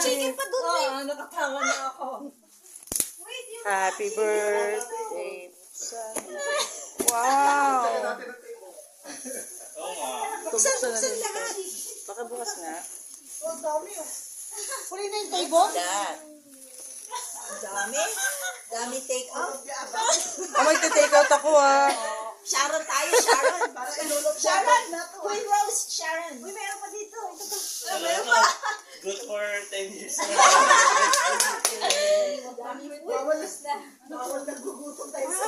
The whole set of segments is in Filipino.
chicken pa doon eh. Nakatawa na ako. Happy birthday. Wow. Buksan lahat. Baka bukas nga. Ang dami oh. Huli na yung table? Dami take out. Magte-take out ako ah. Sharon tayo, Sharon. Para ilulog Sharon! Queen Rose, Sharon. Uy, meron pa dito. Ito to. Meron pa. Good for 10 years. Bawal nagugutom tayo sa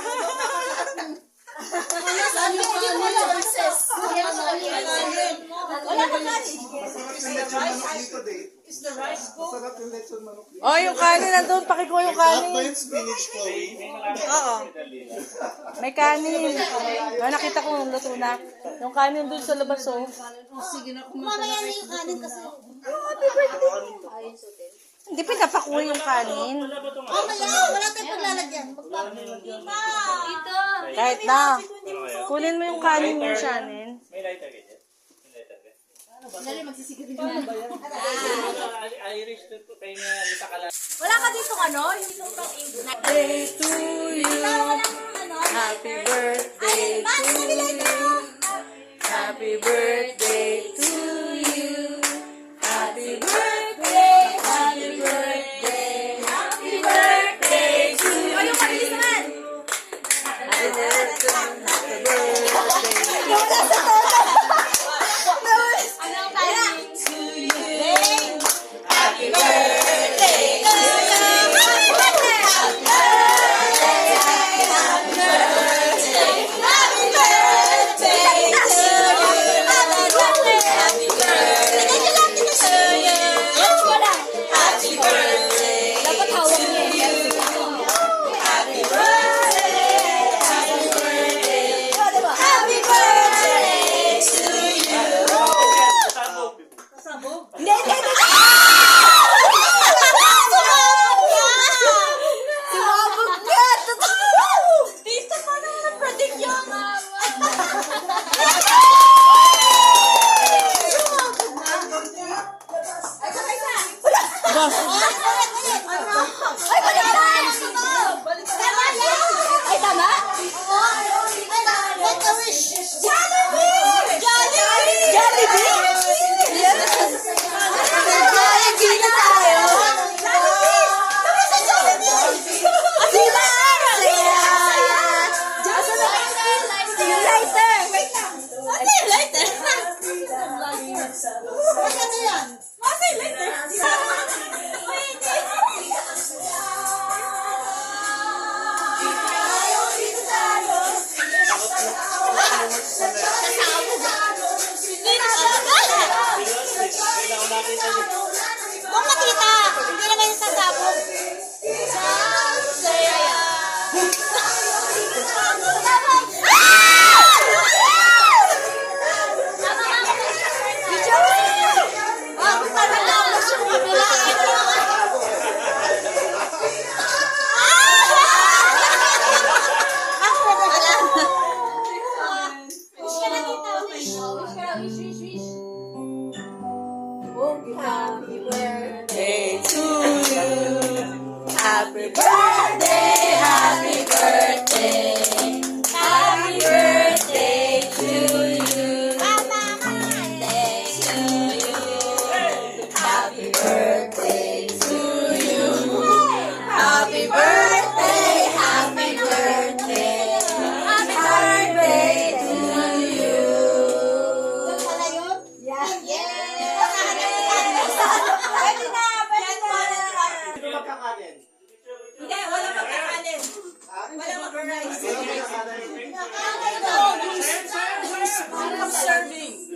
saan yung choices? Wala ka kanin. Is the rice cooked? Oh, yung kanin nandun. Pakikuha yung kanin. Oo. May kanin. Oh, nakita ko yung luto na. Yung kanin dun sa labas oh. Mamaya na yung kanin kasi. Hindi pinapakuha yung kanin. Mamaya, wala tayong paglalagyan. Dito. Kahit na. Kunin mo yung kanin mo, Shannon. May lighter ka dyan? May lighter ka? Dali, magsisigil na. Irish to kayo nga sa kalan. Wala ka dito ano? Yung Birthday to you. Happy birthday to you. Happy birthday to you. Happy birthday. Happy birthday. Happy birthday to you. Ayun, mabilis naman. Happy birthday. Happy birthday. Anong kaya? Happy birthday to you. Happy birthday! Happy birthday! Happy birthday! Happy birthday to you! Happy birthday! Happy birthday to you! Wala! Happy birthday! Dapat hawak niya. Happy birthday! Happy birthday! Happy birthday to you! Sabog. Hindi! Sumabog ka! Dito pa naman na-predict yung Ay, tama? Make a wish! Jollibee! Jollibee! Jollibee! Jollibee na tayo! Jollibee! Tama sa Jollibee! Sila! Yung lighter! Wait lang! Ate, yung lighter! Ano yan? Ate, yung lighter! Kailangan natin sa Huwag makita! Hindi naman yung sasabog. Saya! Happy birthday to you. Happy birthday, happy birthday. Happy birthday to you. Happy birthday to you. Happy birthday, happy birthday. Happy birthday to you. Sino magkakanin? Hindi, wala magkakanin. Wala mag-rice. Sino magkakanin? Serving.